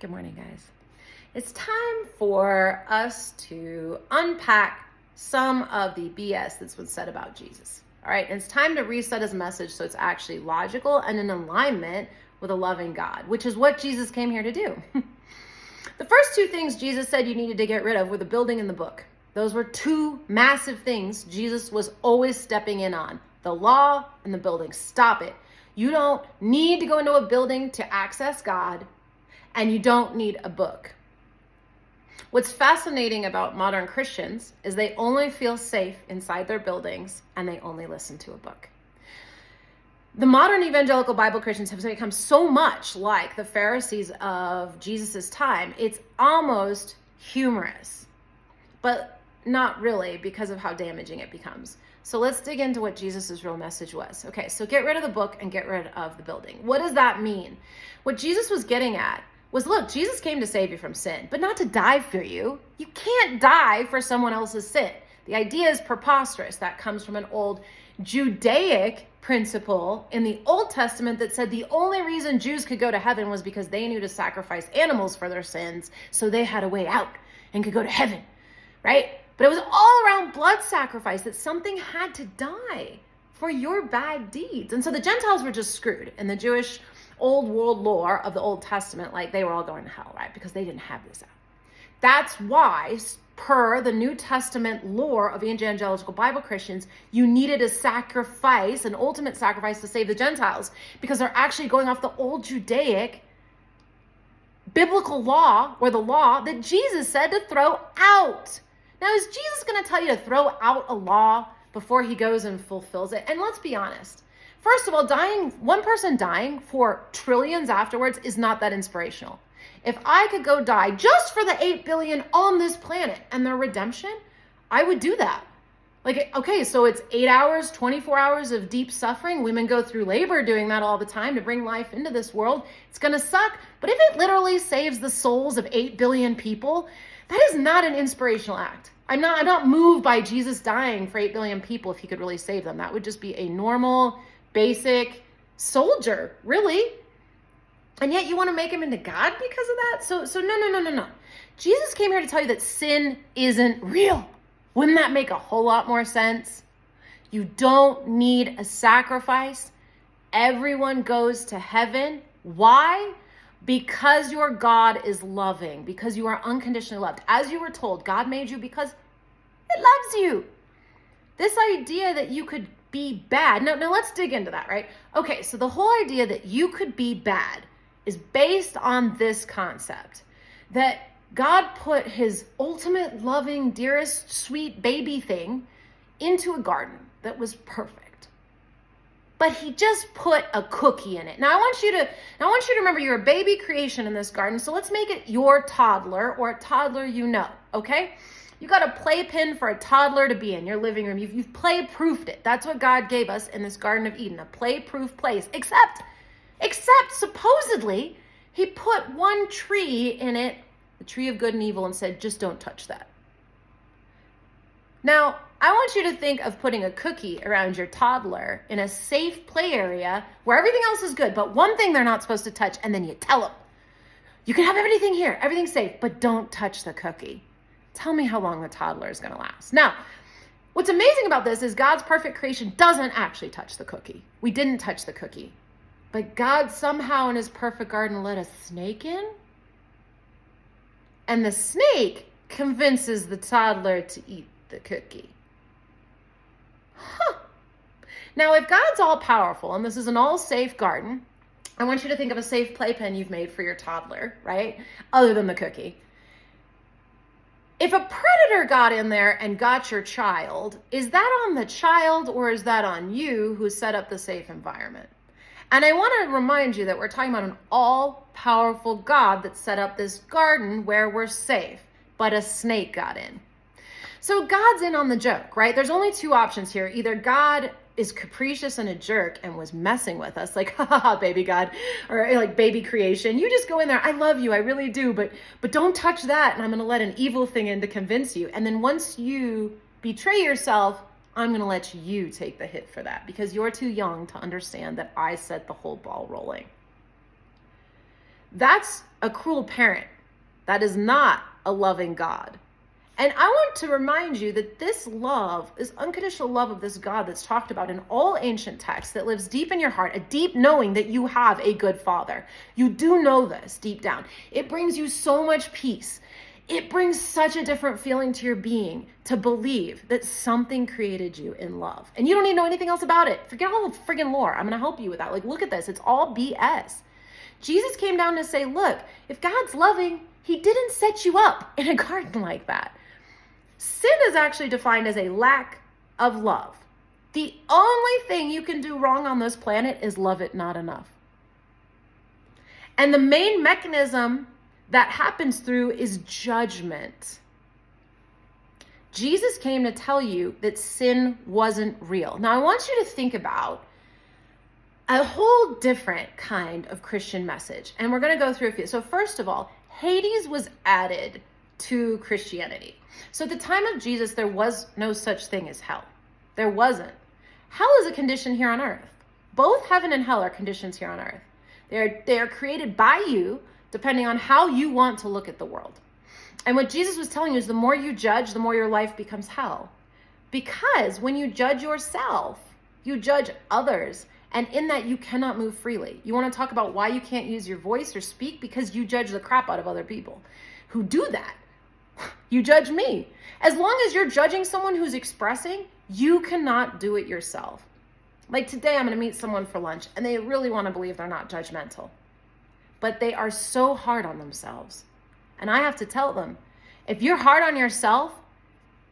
Good morning, guys. It's time for us to unpack some of the BS that's been said about Jesus. All right, and it's time to reset his message so it's actually logical and in alignment with a loving God, which is what Jesus came here to do. The first two things Jesus said you needed to get rid of were the building and the book. Those were two massive things Jesus was always stepping in on: the law and the building. Stop it. You don't need to go into a building to access God, and you don't need a book. What's fascinating about modern Christians is they only feel safe inside their buildings and they only listen to a book. The modern evangelical Bible Christians have become so much like the Pharisees of Jesus's time. It's almost humorous, but not really, because of how damaging it becomes. So let's dig into what Jesus's real message was. Okay, so get rid of the book and get rid of the building. What does that mean? What Jesus was getting at was, look, Jesus came to save you from sin, but not to die for you. You can't die for someone else's sin. The idea is preposterous. That comes from an old Judaic principle in the Old Testament that said the only reason Jews could go to heaven was because they knew to sacrifice animals for their sins, so they had a way out and could go to heaven, right? But it was all around blood sacrifice, that something had to die for your bad deeds. And so the Gentiles were just screwed. And the Jewish old world lore of the Old Testament, like, they were all going to hell, right? Because they didn't have this out. That's why, per the New Testament lore of evangelical Bible Christians, you needed a sacrifice, an ultimate sacrifice to save the Gentiles, because they're actually going off the old Judaic biblical law, or the law that Jesus said to throw out. Now, is Jesus going to tell you to throw out a law before he goes and fulfills it? And let's be honest. First of all, one person dying for trillions afterwards is not that inspirational. If I could go die just for the 8 billion on this planet and their redemption, I would do that. Like, okay, so it's 8 hours, 24 hours of deep suffering. Women go through labor doing that all the time to bring life into this world. It's going to suck. But if it literally saves the souls of 8 billion people, that is not an inspirational act. I'm not moved by Jesus dying for 8 billion people if he could really save them. That would just be a normal, basic soldier, really. And yet you want to make him into God because of that? So no. Jesus came here to tell you that sin isn't real. Wouldn't that make a whole lot more sense? You don't need a sacrifice. Everyone goes to heaven. Why? Because your God is loving, because you are unconditionally loved. As you were told, God made you because it loves you. This idea that you could be bad. Now let's dig into that, right? Okay, so the whole idea that you could be bad is based on this concept that God put his ultimate loving, dearest, sweet baby thing into a garden that was perfect. But he just put a cookie in it. Now I want you to remember you're a baby creation in this garden. So let's make it your toddler, or a toddler you know, okay? You got a playpen for a toddler to be in your living room. You've play-proofed it. That's what God gave us in this Garden of Eden, a play-proof place. Except supposedly he put one tree in it, the tree of good and evil, and said, just don't touch that. Now, I want you to think of putting a cookie around your toddler in a safe play area where everything else is good, but one thing they're not supposed to touch, and then you tell them, you can have everything here, everything's safe, but don't touch the cookie. Tell me how long the toddler is going to last. Now, what's amazing about this is God's perfect creation doesn't actually touch the cookie. We didn't touch the cookie. But God somehow in his perfect garden let a snake in. And the snake convinces the toddler to eat the cookie. Now, if God's all powerful and this is an all safe garden, I want you to think of a safe playpen you've made for your toddler, right? Other than the cookie. If a predator got in there and got your child, is that on the child or is that on you who set up the safe environment? And I want to remind you that we're talking about an all-powerful God that set up this garden where we're safe, but a snake got in. So God's in on the joke, right? There's only two options here. Either God is capricious and a jerk and was messing with us, like, ha ha ha, baby God, or like baby creation. You just go in there, I love you, I really do, but don't touch that, and I'm going to let an evil thing in to convince you. And then once you betray yourself, I'm going to let you take the hit for that because you're too young to understand that I set the whole ball rolling. That's a cruel parent. That is not a loving God. And I want to remind you that this love, this unconditional love of this God that's talked about in all ancient texts, that lives deep in your heart, a deep knowing that you have a good Father. You do know this deep down. It brings you so much peace. It brings such a different feeling to your being to believe that something created you in love. And you don't need to know anything else about it. Forget all the friggin' lore. I'm going to help you with that. Like, look at this. It's all BS. Jesus came down to say, look, if God's loving, he didn't set you up in a garden like that. Sin is actually defined as a lack of love. The only thing you can do wrong on this planet is love it not enough. And the main mechanism that happens through is judgment. Jesus came to tell you that sin wasn't real. Now, I want you to think about a whole different kind of Christian message. And we're going to go through a few. So first of all, Hades was added to Christianity. So at the time of Jesus, there was no such thing as hell. There wasn't. Hell is a condition here on earth. Both heaven and hell are conditions here on earth. They are created by you depending on how you want to look at the world. And what Jesus was telling you is the more you judge, the more your life becomes hell. Because when you judge yourself, you judge others. And in that, you cannot move freely. You want to talk about why you can't use your voice or speak? Because you judge the crap out of other people who do that. You judge me. As long as you're judging someone who's expressing, you cannot do it yourself. Like today, I'm going to meet someone for lunch, and they really want to believe they're not judgmental. But they are so hard on themselves. And I have to tell them, if you're hard on yourself,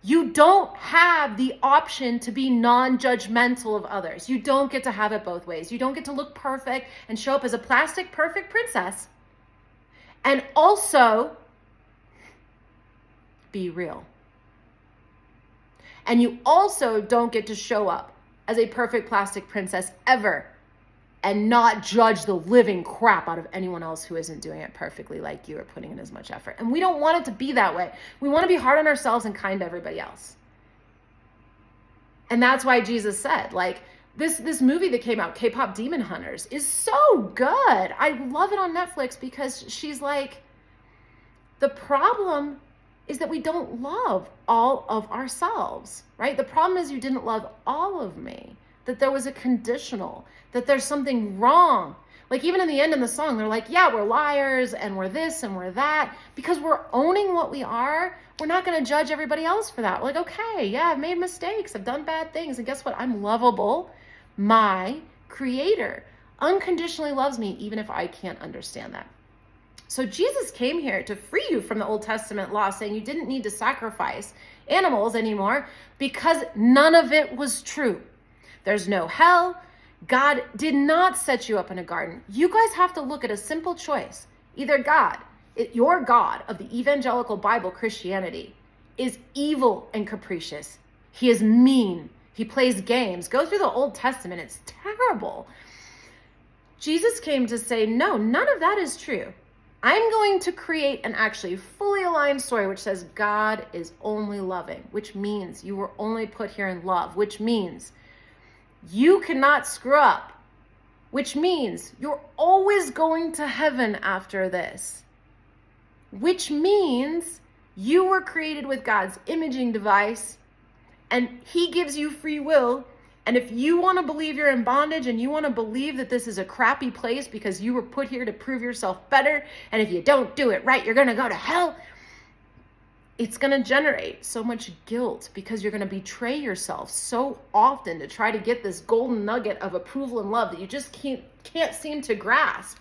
you don't have the option to be non-judgmental of others. You don't get to have it both ways. You don't get to look perfect and show up as a plastic perfect princess and also be real. And you also don't get to show up as a perfect plastic princess ever and not judge the living crap out of anyone else who isn't doing it perfectly like you or putting in as much effort. And we don't want it to be that way. We want to be hard on ourselves and kind to everybody else. And that's why Jesus said, like, this movie that came out, K-pop Demon Hunters, is so good. I love it on Netflix because she's like, the problem is that we don't love all of ourselves, right? The problem is you didn't love all of me, that there was a conditional, that there's something wrong. Like even in the end of the song, they're like, yeah, we're liars and we're this and we're that. Because we're owning what we are, we're not going to judge everybody else for that. We're like, okay, yeah, I've made mistakes. I've done bad things. And guess what? I'm lovable. My creator unconditionally loves me, even if I can't understand that. So Jesus came here to free you from the Old Testament law, saying you didn't need to sacrifice animals anymore because none of it was true. There's no hell. God did not set you up in a garden. You guys have to look at a simple choice. Either God, your God of the evangelical Bible Christianity, is evil and capricious. He is mean. He plays games. Go through the Old Testament. It's terrible. Jesus came to say, no, none of that is true. I'm going to create an actually fully aligned story which says God is only loving, which means you were only put here in love, which means you cannot screw up, which means you're always going to heaven after this, which means you were created with God's imaging device and he gives you free will. And if you want to believe you're in bondage and you want to believe that this is a crappy place because you were put here to prove yourself better, and if you don't do it right, you're going to go to hell, it's going to generate so much guilt because you're going to betray yourself so often to try to get this golden nugget of approval and love that you just can't seem to grasp.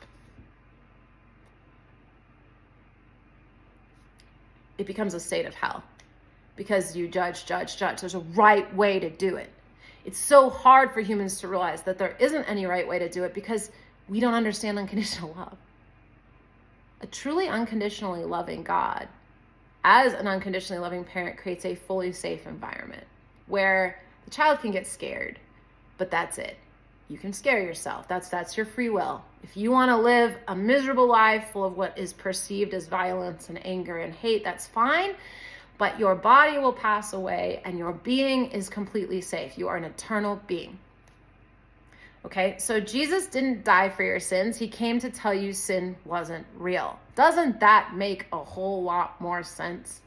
It becomes a state of hell because you judge. There's a right way to do it. It's so hard for humans to realize that there isn't any right way to do it because we don't understand unconditional love. A truly unconditionally loving God, as an unconditionally loving parent, creates a fully safe environment where the child can get scared, but that's it. You can scare yourself. That's your free will. If you want to live a miserable life full of what is perceived as violence and anger and hate, that's fine. But your body will pass away and your being is completely safe. You are an eternal being. Okay, so Jesus didn't die for your sins. He came to tell you sin wasn't real. Doesn't that make a whole lot more sense?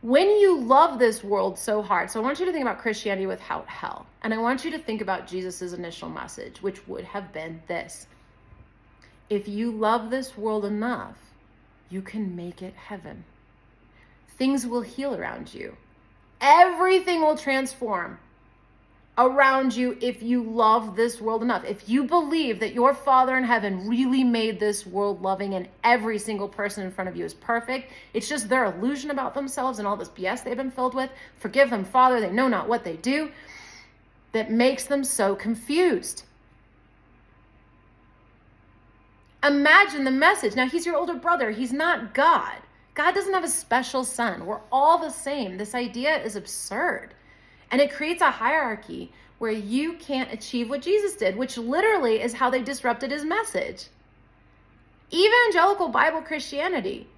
When you love this world so hard, so I want you to think about Christianity without hell. And I want you to think about Jesus's initial message, which would have been this. If you love this world enough, you can make it heaven. Things will heal around you. Everything will transform around you if you love this world enough. If you believe that your Father in heaven really made this world loving and every single person in front of you is perfect, it's just their illusion about themselves and all this BS they've been filled with. Forgive them, Father, they know not what they do. That makes them so confused. Imagine the message. Now, he's your older brother. He's not God. God doesn't have a special son. We're all the same. This idea is absurd. And it creates a hierarchy where you can't achieve what Jesus did, which literally is how they disrupted his message. Evangelical Bible Christianity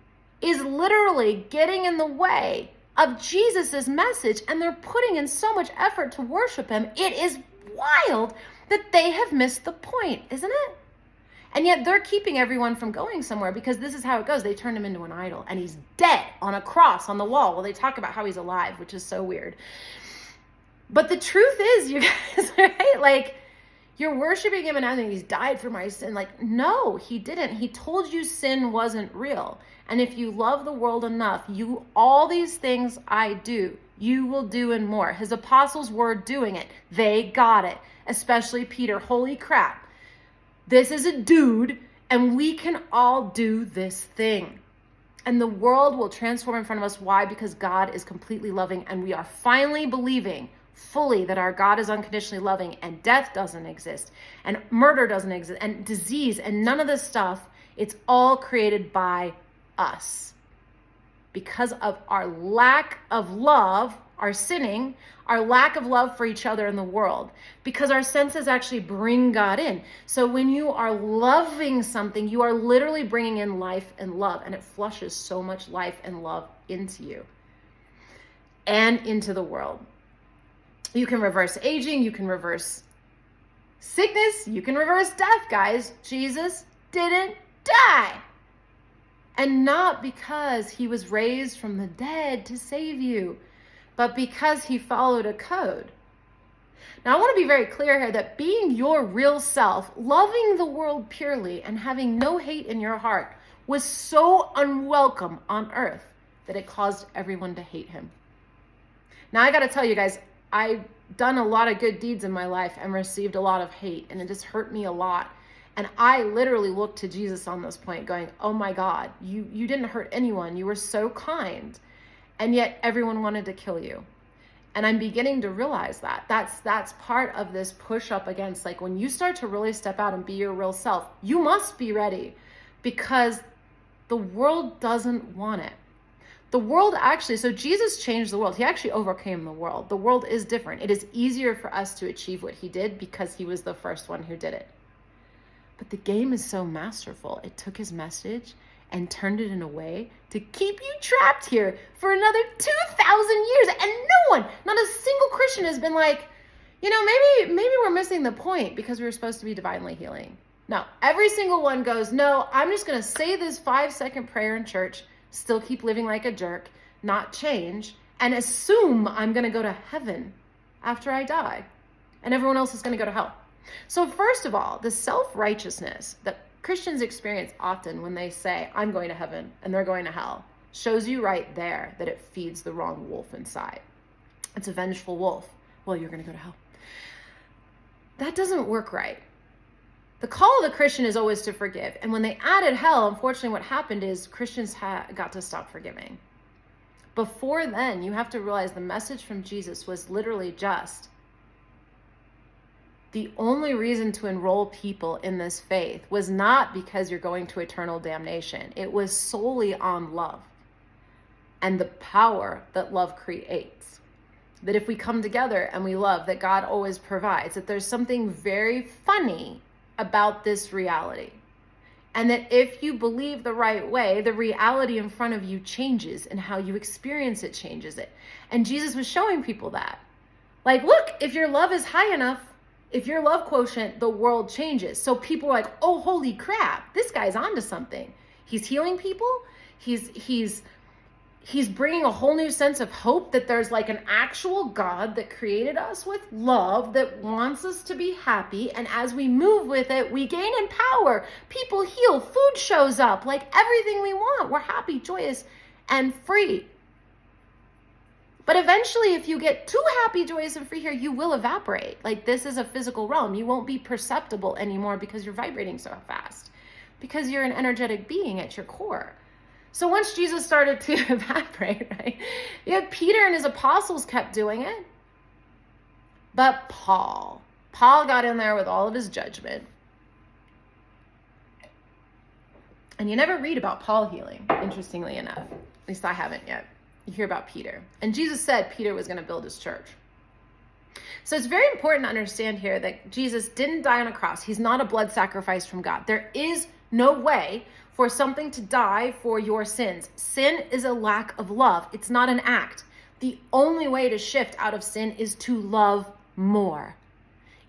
is literally getting in the way of Jesus's message, and they're putting in so much effort to worship him. It is wild that they have missed the point, isn't it? And yet they're keeping everyone from going somewhere because this is how it goes. They turned him into an idol, and he's dead on a cross on the wall. Well, they talk about how he's alive, which is so weird. But the truth is, you guys, right? Like, you're worshiping him and asking, he's died for my sin. Like, no, he didn't. He told you sin wasn't real. And if you love the world enough, all these things I do, you will do and more. His apostles were doing it. They got it, especially Peter. Holy crap. This is a dude, and we can all do this thing. And the world will transform in front of us. Why? Because God is completely loving, and we are finally believing fully that our God is unconditionally loving, and death doesn't exist, and murder doesn't exist, and disease, and none of this stuff. It's all created by us. Because of our lack of love, our sinning, our lack of love for each other in the world, because our senses actually bring God in. So when you are loving something, you are literally bringing in life and love, and it flushes so much life and love into you and into the world. You can reverse aging, you can reverse sickness, you can reverse death, guys. Jesus didn't die. And not because he was raised from the dead to save you, but because he followed a code. Now, I want to be very clear here that being your real self, loving the world purely, and having no hate in your heart was so unwelcome on earth that it caused everyone to hate him. Now, I got to tell you guys, I've done a lot of good deeds in my life and received a lot of hate, and it just hurt me a lot. And I literally looked to Jesus on this point going, oh my God, you didn't hurt anyone. You were so kind. And yet everyone wanted to kill you. And I'm beginning to realize that. That's part of this push up against, like, when you start to really step out and be your real self, you must be ready, because the world doesn't want it. The world actually, so Jesus changed the world. He actually overcame the world. The world is different. It is easier for us to achieve what he did because he was the first one who did it. But the game is so masterful. It took his message and turned it in a way to keep you trapped here for another 2,000 years. And no one, not a single Christian has been like, maybe we're missing the point because we were supposed to be divinely healing. No, every single one goes, no, I'm just going to say this 5-second prayer in church, still keep living like a jerk, not change, and assume I'm going to go to heaven after I die. And everyone else is going to go to hell. So first of all, the self-righteousness that Christians experience often when they say, I'm going to heaven and they're going to hell, shows you right there that it feeds the wrong wolf inside. It's a vengeful wolf. Well, you're going to go to hell. That doesn't work right. The call of the Christian is always to forgive. And when they added hell, unfortunately what happened is Christians got to stop forgiving. Before then, you have to realize the message from Jesus was literally just, the only reason to enroll people in this faith was not because you're going to eternal damnation. It was solely on love and the power that love creates. That if we come together and we love, that God always provides, that there's something very funny about this reality. And that if you believe the right way, the reality in front of you changes, and how you experience it changes it. And Jesus was showing people that. Like, look, if your love is high enough, if your love quotient, the world changes. So people are like, oh, holy crap, this guy's onto something. He's healing people. He's bringing a whole new sense of hope that there's like an actual God that created us with love, that wants us to be happy. And as we move with it, we gain in power. People heal, food shows up, like everything we want. We're happy, joyous, and free. But eventually, if you get too happy, joyous, and free here, you will evaporate. Like, this is a physical realm. You won't be perceptible anymore because you're vibrating so fast, because you're an energetic being at your core. So once Jesus started to evaporate, right? Yeah, Peter and his apostles kept doing it. But Paul got in there with all of his judgment. And you never read about Paul healing, interestingly enough. At least I haven't yet. You hear about Peter. And Jesus said Peter was going to build his church. So it's very important to understand here that Jesus didn't die on a cross. He's not a blood sacrifice from God. There is no way for something to die for your sins. Sin is a lack of love. It's not an act. The only way to shift out of sin is to love more.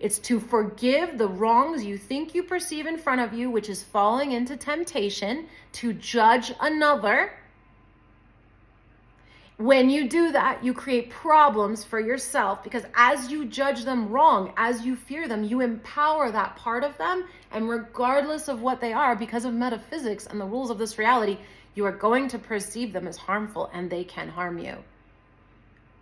It's to forgive the wrongs you think you perceive in front of you, which is falling into temptation to judge another. When you do that, you create problems for yourself, because as you judge them wrong, as you fear them, you empower that part of them. And regardless of what they are, because of metaphysics and the rules of this reality, you are going to perceive them as harmful, and they can harm you.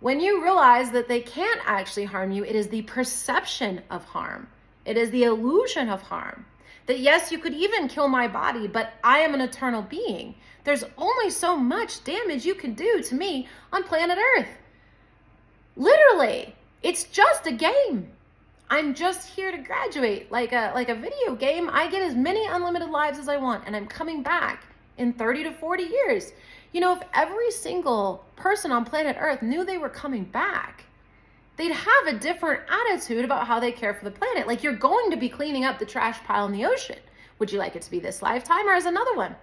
When you realize that they can't actually harm you, it is the perception of harm. It is the illusion of harm. That yes, you could even kill my body, but I am an eternal being. There's only so much damage you can do to me on planet Earth. Literally, it's just a game. I'm just here to graduate. Like a video game, I get as many unlimited lives as I want, and I'm coming back in 30 to 40 years. You know, if every single person on planet Earth knew they were coming back, they'd have a different attitude about how they care for the planet. Like, you're going to be cleaning up the trash pile in the ocean. Would you like it to be this lifetime or as another one?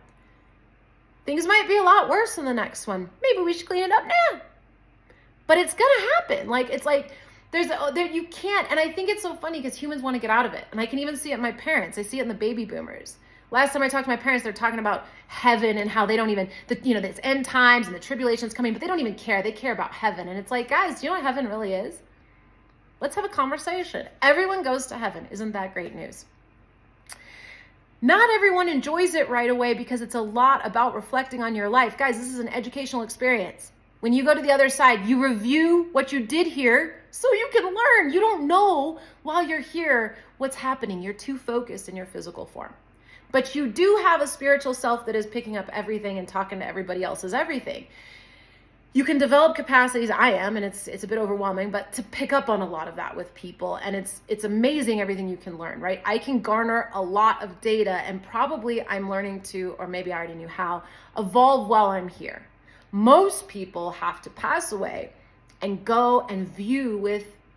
Things might be a lot worse in the next one. Maybe we should clean it up now. But it's going to happen. Like, it's like, you can't. And I think it's so funny because humans want to get out of it. And I can even see it in my parents. I see it in the baby boomers. Last time I talked to my parents, they're talking about heaven and how they don't even, it's end times and the tribulation's coming, but they don't even care. They care about heaven. And it's like, guys, do you know what heaven really is? Let's have a conversation. Everyone goes to heaven. Isn't that great news? Not everyone enjoys it right away because it's a lot about reflecting on your life. Guys, this is an educational experience. When you go to the other side, you review what you did here so you can learn. You don't know while you're here what's happening. You're too focused in your physical form. But you do have a spiritual self that is picking up everything and talking to everybody else's everything. You can develop capacities, I am, and it's a bit overwhelming, but to pick up on a lot of that with people. And it's amazing everything you can learn, right? I can garner a lot of data, and probably I'm learning to, or maybe I already knew how, evolve while I'm here. Most people have to pass away and go and view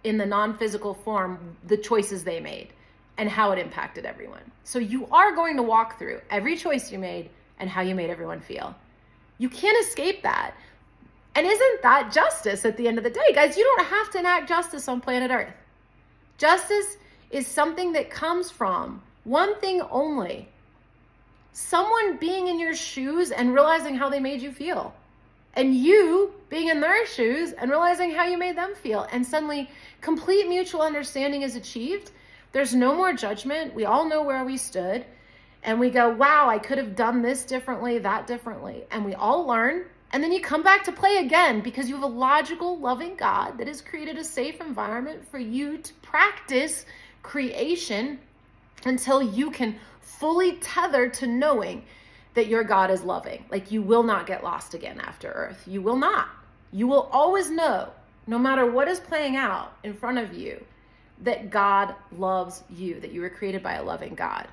in the non-physical form the choices they made and how it impacted everyone. So you are going to walk through every choice you made and how you made everyone feel. You can't escape that. And isn't that justice at the end of the day? Guys, you don't have to enact justice on planet Earth. Justice is something that comes from one thing only: someone being in your shoes and realizing how they made you feel. And you being in their shoes and realizing how you made them feel. And suddenly complete mutual understanding is achieved. There's no more judgment. We all know where we stood. And we go, wow, I could have done this differently, that differently. And we all learn. And then you come back to play again because you have a logical, loving God that has created a safe environment for you to practice creation until you can fully tether to knowing that your God is loving. Like, you will not get lost again after Earth. You will not. You will always know, no matter what is playing out in front of you, that God loves you, that you were created by a loving God.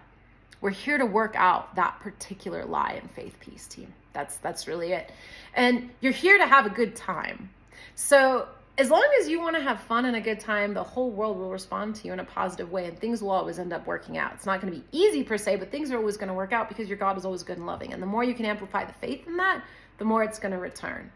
We're here to work out that particular lie in faith peace team. That's really it. And you're here to have a good time. So as long as you want to have fun and a good time, the whole world will respond to you in a positive way, and things will always end up working out. It's not going to be easy per se, but things are always going to work out because your God is always good and loving. And the more you can amplify the faith in that, the more it's going to return.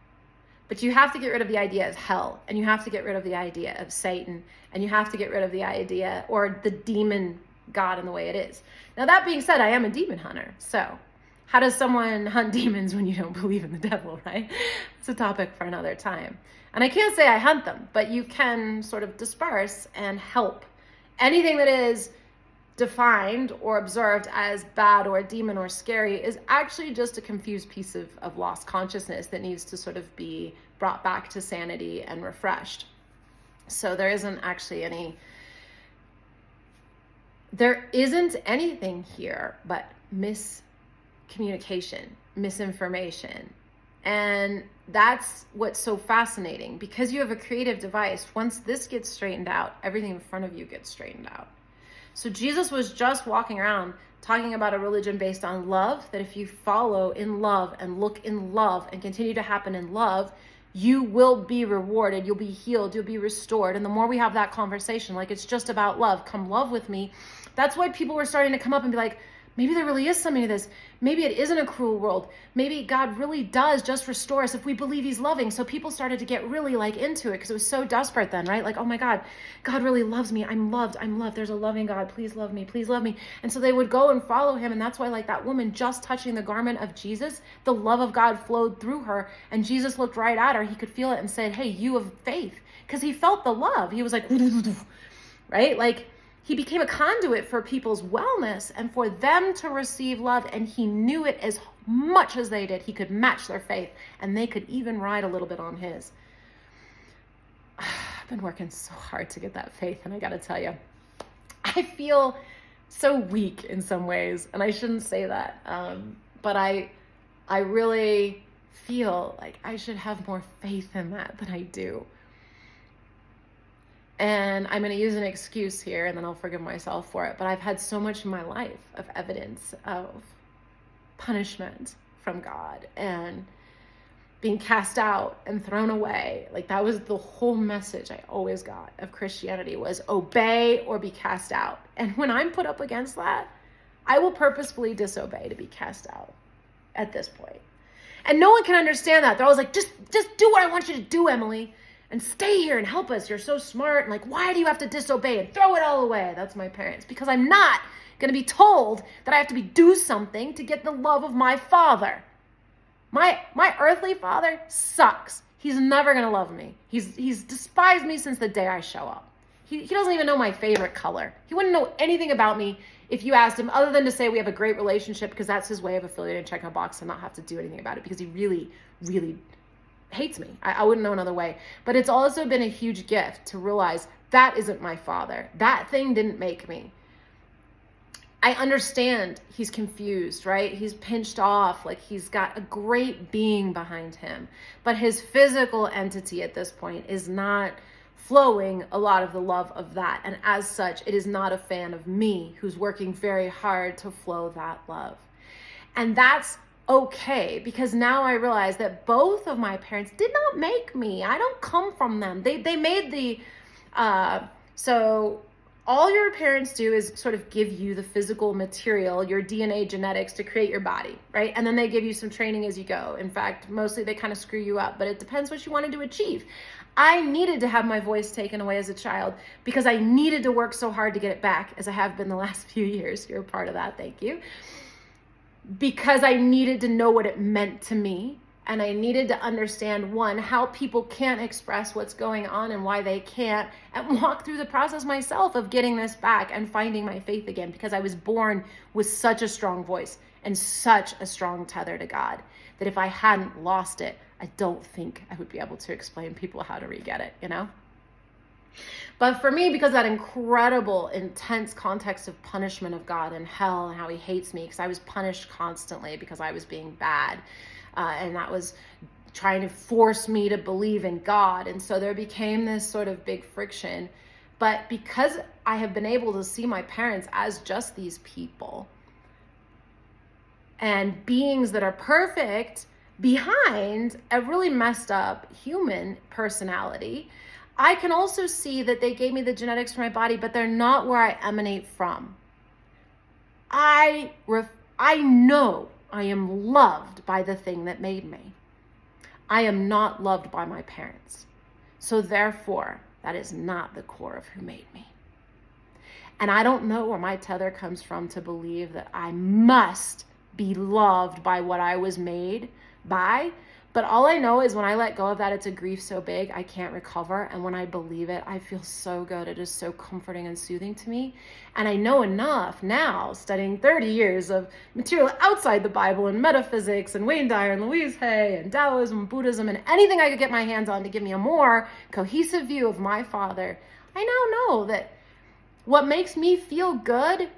But you have to get rid of the idea of hell, and you have to get rid of the idea of Satan, and you have to get rid of the idea or the demon God in the way it is. Now, that being said, I am a demon hunter. So how does someone hunt demons when you don't believe in the devil, right? It's a topic for another time. And I can't say I hunt them, but you can sort of disperse and help. Anything that is defined or observed as bad or a demon or scary is actually just a confused piece of lost consciousness that needs to sort of be brought back to sanity and refreshed. So there isn't anything here but miscommunication, misinformation. And that's what's so fascinating, because you have a creative device. Once this gets straightened out, everything in front of you gets straightened out. So Jesus was just walking around talking about a religion based on love, that if you follow in love and look in love and continue to happen in love, you will be rewarded, you'll be healed, you'll be restored. And the more we have that conversation, like it's just about love, come love with me. That's why people were starting to come up and be like, maybe there really is something to this. Maybe it isn't a cruel world. Maybe God really does just restore us if we believe he's loving. So people started to get really like into it because it was so desperate then, right? Like, oh my God, God really loves me. I'm loved. There's a loving God. Please love me. Please love me. And so they would go and follow him. And that's why, like, that woman just touching the garment of Jesus, the love of God flowed through her. And Jesus looked right at her. He could feel it and said, hey, you have faith. Because he felt the love. He was like, right? Like, he became a conduit for people's wellness and for them to receive love. And he knew it as much as they did. He could match their faith, and they could even ride a little bit on his. I've been working so hard to get that faith. And I got to tell you, I feel so weak in some ways, and I shouldn't say that. But I really feel like I should have more faith in that than I do. And I'm going to use an excuse here, and then I'll forgive myself for it. But I've had so much in my life of evidence of punishment from God and being cast out and thrown away. Like, that was the whole message I always got of Christianity, was obey or be cast out. And when I'm put up against that, I will purposefully disobey to be cast out at this point. And no one can understand that. They're always like, just do what I want you to do, Emily. And stay here and help us. You're so smart. And like, why do you have to disobey and throw it all away? That's my parents. Because I'm not going to be told that I have to do something to get the love of my father. My earthly father sucks. He's never going to love me. He's despised me since the day I show up. He doesn't even know my favorite color. He wouldn't know anything about me if you asked him, other than to say we have a great relationship, because that's his way of affiliating, checking a box and not have to do anything about it, because he really, really hates me. I wouldn't know another way. But it's also been a huge gift to realize that isn't my father. That thing didn't make me. I understand he's confused, right? He's pinched off, like he's got a great being behind him. But his physical entity at this point is not flowing a lot of the love of that. And as such, it is not a fan of me, who's working very hard to flow that love. And that's okay, because now I realize that both of my parents did not make me. I don't come from them. They made the, so all your parents do is sort of give you the physical material, your DNA genetics, to create your body, right? And then they give you some training as you go. In fact, mostly they kind of screw you up, but it depends what you wanted to achieve. I needed to have my voice taken away as a child because I needed to work so hard to get it back, as I have been the last few years. You're a part of that, thank you. Because I needed to know what it meant to me. And I needed to understand, one, how people can't express what's going on and why they can't, and walk through the process myself of getting this back and finding my faith again, because I was born with such a strong voice and such a strong tether to God that if I hadn't lost it, I don't think I would be able to explain people how to re-get it, you know? But for me, because that incredible, intense context of punishment of God and hell and how he hates me, because I was punished constantly because I was being bad, and that was trying to force me to believe in God. And so there became this sort of big friction. But because I have been able to see my parents as just these people and beings that are perfect behind a really messed up human personality, I can also see that they gave me the genetics for my body, but they're not where I emanate from. I know I am loved by the thing that made me. I am not loved by my parents. So therefore, that is not the core of who made me. And I don't know where my tether comes from to believe that I must be loved by what I was made by. But all I know is when I let go of that, it's a grief so big I can't recover. And when I believe it, I feel so good. It is so comforting and soothing to me. And I know enough now, studying 30 years of material outside the Bible and metaphysics and Wayne Dyer and Louise Hay and Taoism, Buddhism, and anything I could get my hands on to give me a more cohesive view of my Father. I now know that what makes me feel good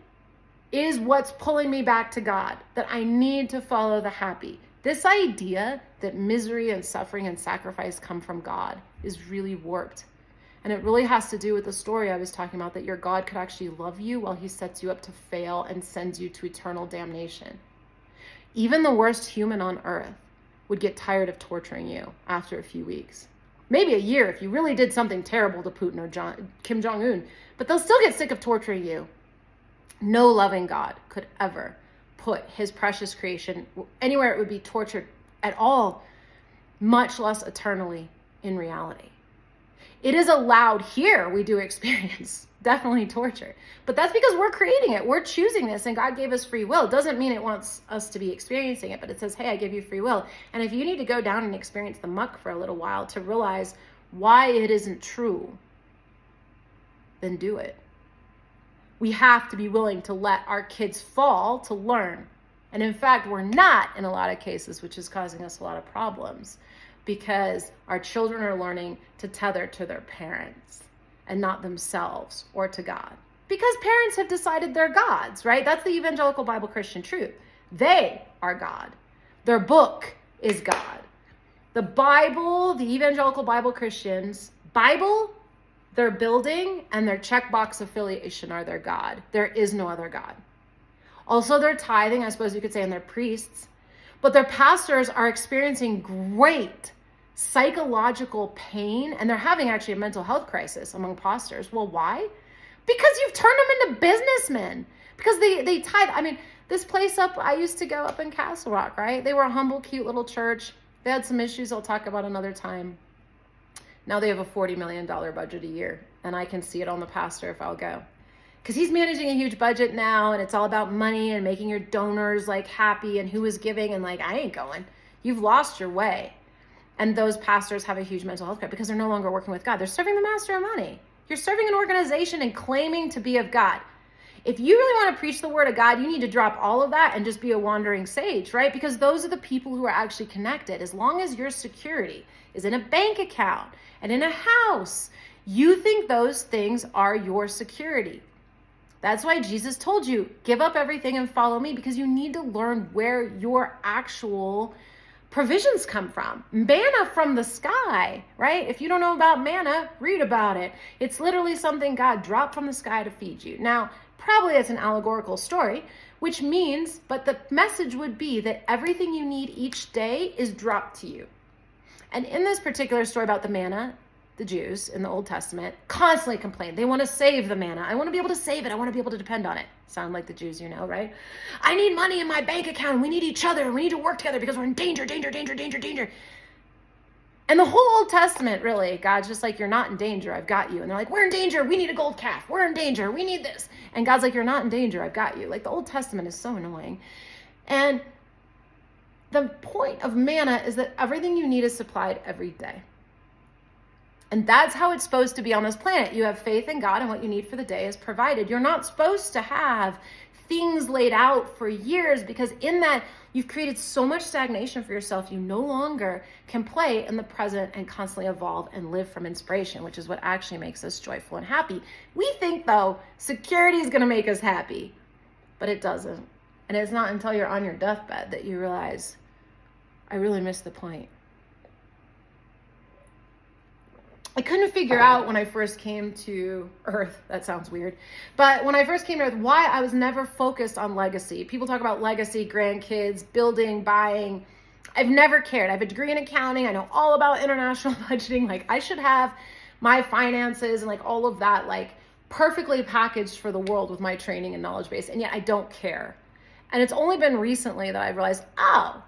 is what's pulling me back to God, that I need to follow the happy. This idea that misery and suffering and sacrifice come from God is really warped. And it really has to do with the story I was talking about, that your God could actually love you while he sets you up to fail and sends you to eternal damnation. Even the worst human on earth would get tired of torturing you after a few weeks. Maybe a year if you really did something terrible to Putin or Kim Jong-un, but they'll still get sick of torturing you. No loving God could ever put his precious creation anywhere it would be tortured at all, much less eternally in reality. It is allowed here, we do experience definitely torture, but that's because we're creating it. We're choosing this, and God gave us free will. It doesn't mean it wants us to be experiencing it, but it says, hey, I give you free will. And if you need to go down and experience the muck for a little while to realize why it isn't true, then do it. We have to be willing to let our kids fall to learn. And in fact, we're not in a lot of cases, which is causing us a lot of problems, because our children are learning to tether to their parents and not themselves or to God. Because parents have decided they're gods, right? That's the evangelical Bible Christian truth. They are God. Their book is God. The Bible, the evangelical Bible Christians, Bible, their building, and their checkbox affiliation are their God. There is no other God. Also, their tithing, I suppose you could say, and their priests. But their pastors are experiencing great psychological pain, and they're having actually a mental health crisis among pastors. Well, why? Because you've turned them into businessmen. Because they tithe. I mean, this place I used to go up in Castle Rock, right? They were a humble, cute little church. They had some issues I'll talk about another time. Now they have a $40 million budget a year, and I can see it on the pastor if I'll go. Because he's managing a huge budget now, and it's all about money and making your donors like happy and who is giving, and like, I ain't going. You've lost your way. And those pastors have a huge mental health crisis because they're no longer working with God. They're serving the master of money. You're serving an organization and claiming to be of God. If you really want to preach the word of God, you need to drop all of that and just be a wandering sage, right? Because those are the people who are actually connected. As long as your security is in a bank account and in a house, you think those things are your security. That's why Jesus told you, give up everything and follow me, because you need to learn where your actual provisions come from. Manna from the sky, right? If you don't know about manna, read about it. It's literally something God dropped from the sky to feed you. Now, probably it's an allegorical story, which means, but the message would be that everything you need each day is dropped to you. And in this particular story about the manna, the Jews in the Old Testament constantly complained. They want to save the manna. I want to be able to save it. I want to be able to depend on it. Sound like the Jews, you know, right? I need money in my bank account. We need each other. We need to work together because we're in danger, danger, danger, danger, danger. And the whole Old Testament, really, God's just like, you're not in danger. I've got you. And they're like, we're in danger. We need a gold calf. We're in danger. We need this. And God's like, you're not in danger. I've got you. Like, the Old Testament is so annoying. And the point of manna is that everything you need is supplied every day. And that's how it's supposed to be on this planet. You have faith in God, and what you need for the day is provided. You're not supposed to have things laid out for years, because in that you've created so much stagnation for yourself. You no longer can play in the present and constantly evolve and live from inspiration, which is what actually makes us joyful and happy. We think, though, security is going to make us happy, but it doesn't. And it's not until you're on your deathbed that you realize, I really missed the point. I couldn't figure out when I first came to Earth, that sounds weird, but when I first came to Earth, why I was never focused on legacy. People talk about legacy, grandkids, building, buying. I've never cared. I have a degree in accounting. I know all about international budgeting. Like, I should have my finances and like all of that like perfectly packaged for the world with my training and knowledge base, and yet I don't care. And it's only been recently that I've realized, oh,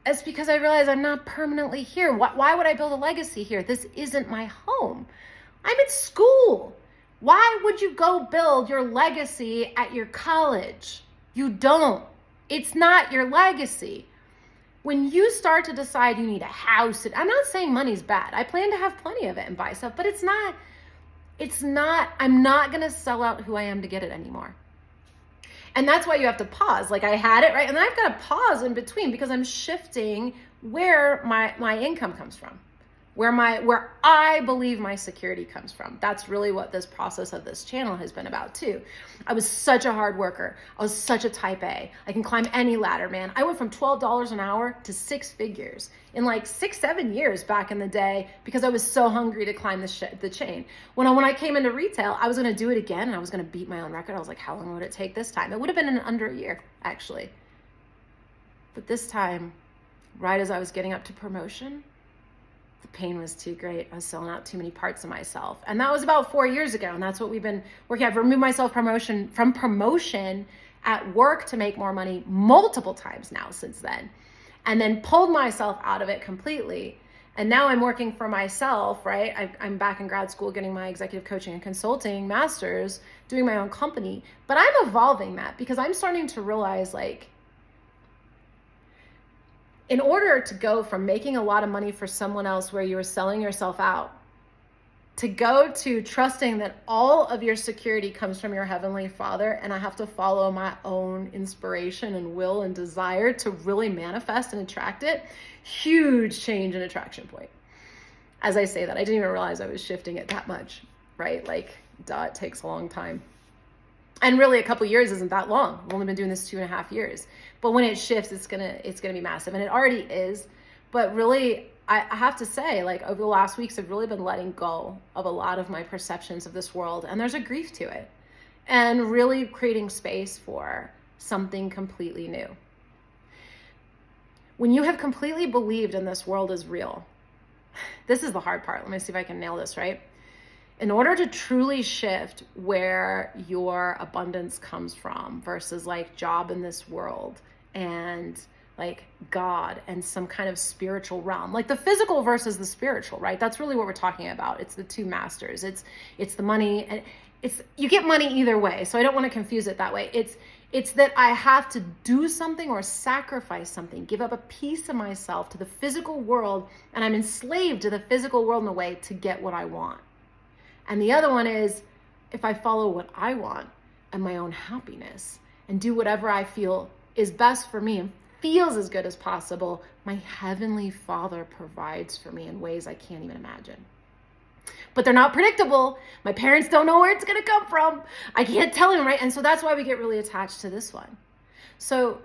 It's because I realize I'm not permanently here. Why would I build a legacy here? This isn't my home. I'm at school. Why would you go build your legacy at your college? You don't. It's not your legacy. When you start to decide you need a house, I'm not saying money's bad. I plan to have plenty of it and buy stuff, but I'm not going to sell out who I am to get it anymore. And that's why you have to pause. Like I had it, right? And then I've got to pause in between because I'm shifting where my income comes from, where I believe my security comes from. That's really what this process of this channel has been about too. I was such a hard worker. I was such a type A. I can climb any ladder, man. I went from $12 an hour to 6 figures in like 6-7 years back in the day because I was so hungry to climb the chain. When I came into retail, I was going to do it again and I was going to beat my own record. I was like, how long would it take this time? It would have been in under a year, actually. But this time, right as I was getting up to promotion, the pain was too great. I was selling out too many parts of myself. And that was about 4 years ago. And that's what we've been working. I've removed myself from promotion at work to make more money multiple times now since then. And then pulled myself out of it completely. And now I'm working for myself, right? I'm back in grad school getting my executive coaching and consulting master's, doing my own company. But I'm evolving that because I'm starting to realize like, in order to go from making a lot of money for someone else where you were selling yourself out to go to trusting that all of your security comes from your Heavenly Father and I have to follow my own inspiration and will and desire to really manifest and attract it, huge change in attraction point. As I say that, I didn't even realize I was shifting it that much, right? Like, it takes a long time. And really a couple years isn't that long. I've only been doing this 2.5 years. But when it shifts, it's gonna be massive. And it already is. But really, I have to say, like over the last weeks, I've really been letting go of a lot of my perceptions of this world. And there's a grief to it. And really creating space for something completely new. When you have completely believed in this world is real, this is the hard part. Let me see if I can nail this, right? In order to truly shift where your abundance comes from versus like job in this world and like God and some kind of spiritual realm, like the physical versus the spiritual, right? That's really what we're talking about. It's the two masters. It's the money, and you get money either way. So I don't want to confuse it that way. It's that I have to do something or sacrifice something, give up a piece of myself to the physical world, and I'm enslaved to the physical world in a way to get what I want. And the other one is if I follow what I want and my own happiness and do whatever I feel is best for me and feels as good as possible, my Heavenly Father provides for me in ways I can't even imagine. But they're not predictable. My parents don't know where it's going to come from. I can't tell them, right? And so that's why we get really attached to this one. So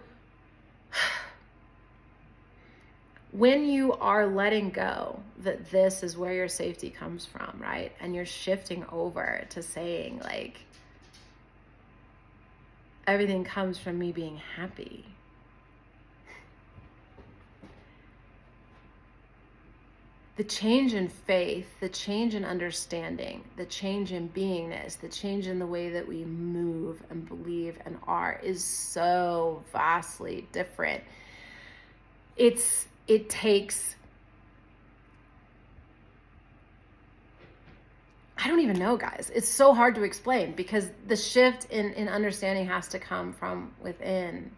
when you are letting go that this is where your safety comes from, right? And you're shifting over to saying like, everything comes from me being happy. The change in faith, the change in understanding, the change in beingness, the change in the way that we move and believe and are is so vastly different. It takes, I don't even know, guys. It's so hard to explain because the shift in understanding has to come from within.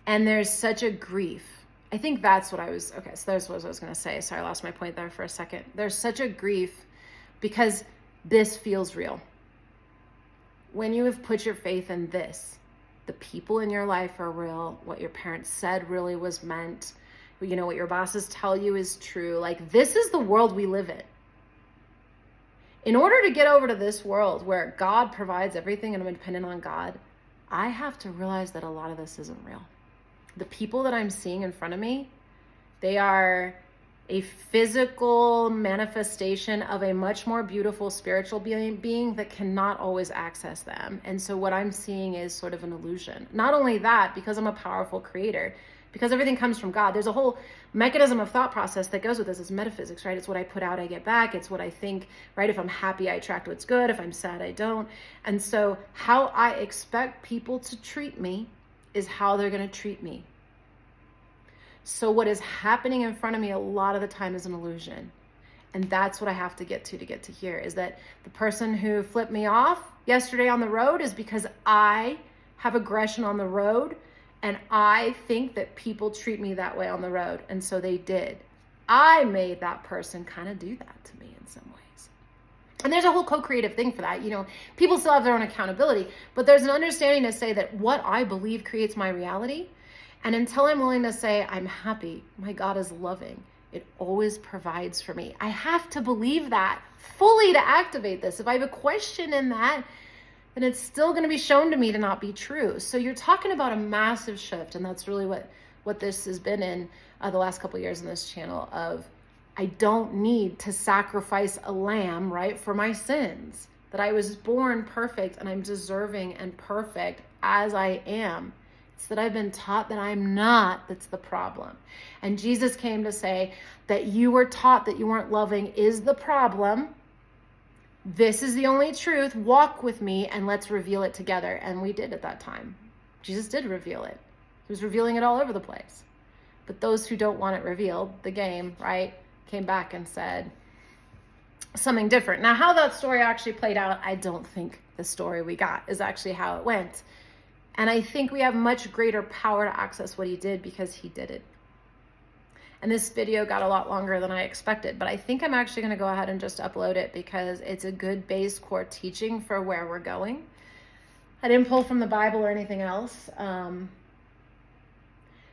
And there's such a grief. I think that's what so that's what I was going to say. Sorry, I lost my point there for a second. There's such a grief because this feels real. When you have put your faith in this, the people in your life are real. What your parents said really was meant. You know, what your bosses tell you is true. Like, this is the world we live in. In order to get over to this world where God provides everything and I'm dependent on God, I have to realize that a lot of this isn't real. The people that I'm seeing in front of me, they are a physical manifestation of a much more beautiful spiritual being that cannot always access them. And so what I'm seeing is sort of an illusion. Not only that, because I'm a powerful creator, because everything comes from God, there's a whole mechanism of thought process that goes with this. It's metaphysics, right? It's what I put out, I get back. It's what I think, right? If I'm happy, I attract what's good. If I'm sad, I don't. And so how I expect people to treat me is how they're going to treat me. So what is happening in front of me a lot of the time is an illusion. And that's what I have to get to here, is that the person who flipped me off yesterday on the road is because I have aggression on the road, and I think that people treat me that way on the road. And so they did. I made that person kind of do that to me in some ways. And there's a whole co-creative thing for that. People still have their own accountability, but there's an understanding to say that what I believe creates my reality. And until I'm willing to say, I'm happy, my God is loving, it always provides for me. I have to believe that fully to activate this. If I have a question in that, then it's still going to be shown to me to not be true. So you're talking about a massive shift. And that's really what this has been in the last couple of years in this channel of, I don't need to sacrifice a lamb, right, for my sins. That I was born perfect and I'm deserving and perfect as I am. It's that I've been taught that I'm not, that's the problem. And Jesus came to say that you were taught that you weren't loving is the problem. This is the only truth. Walk with me and let's reveal it together. And we did at that time. Jesus did reveal it. He was revealing it all over the place. But those who don't want it revealed, the game, right, came back and said something different. Now, how that story actually played out, I don't think the story we got is actually how it went. And I think we have much greater power to access what he did because he did it. And this video got a lot longer than I expected, but I think I'm actually going to go ahead and just upload it because it's a good base core teaching for where we're going. I didn't pull from the Bible or anything else.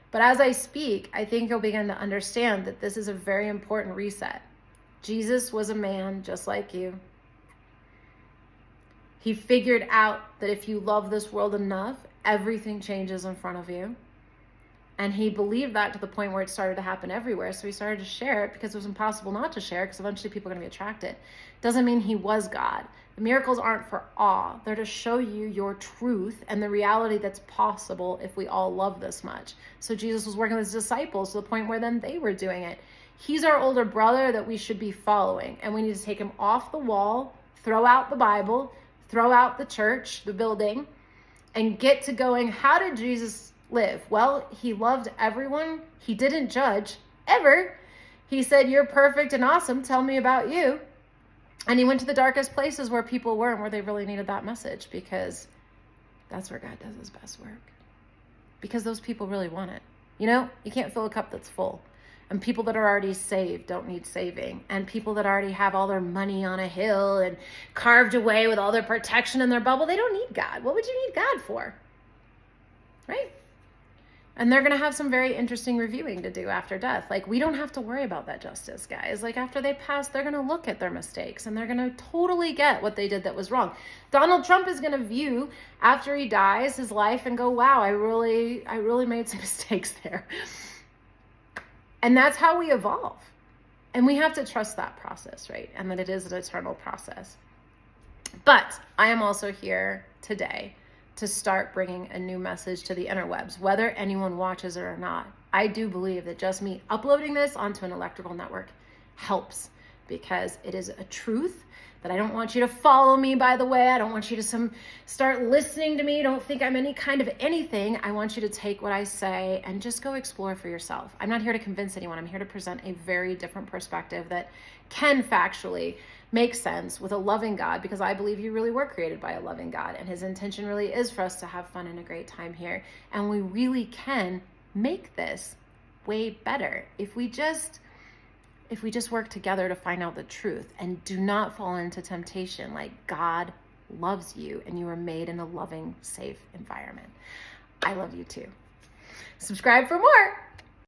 But as I speak, I think you'll begin to understand that this is a very important reset. Jesus was a man just like you. He figured out that if you love this world enough, everything changes in front of you. And he believed that to the point where it started to happen everywhere. So he started to share it because it was impossible not to share, because eventually people are going to be attracted. Doesn't mean he was God. The miracles aren't for awe. They're to show you your truth and the reality that's possible if we all love this much. So Jesus was working with his disciples to the point where then they were doing it. He's our older brother that we should be following. And we need to take him off the wall, throw out the Bible, throw out the church, the building, and get to going, how did Jesus live? Well, he loved everyone. He didn't judge, ever. He said, you're perfect and awesome. Tell me about you. And he went to the darkest places where people were and where they really needed that message, because that's where God does his best work. Because those people really want it. You can't fill a cup that's full. And people that are already saved don't need saving. And people that already have all their money on a hill and carved away with all their protection in their bubble, they don't need God. What would you need God for? Right? And they're going to have some very interesting reviewing to do after death. Like, we don't have to worry about that justice, guys. Like, after they pass, they're going to look at their mistakes and they're going to totally get what they did that was wrong. Donald Trump is going to view after he dies his life and go, wow, I really made some mistakes there. And that's how we evolve. And we have to trust that process, right? And that it is an eternal process. But I am also here today to start bringing a new message to the interwebs, whether anyone watches it or not. I do believe that just me uploading this onto an electrical network helps, because it is a truth that I don't want you to follow me, by the way. I don't want you to start listening to me. Don't think I'm any kind of anything. I want you to take what I say and just go explore for yourself. I'm not here to convince anyone. I'm here to present a very different perspective that can factually make sense with a loving God, because I believe you really were created by a loving God, and his intention really is for us to have fun and a great time here. And we really can make this way better if we just work together to find out the truth and do not fall into temptation. Like, God loves you and you are made in a loving, safe environment. I love you too. Subscribe for more.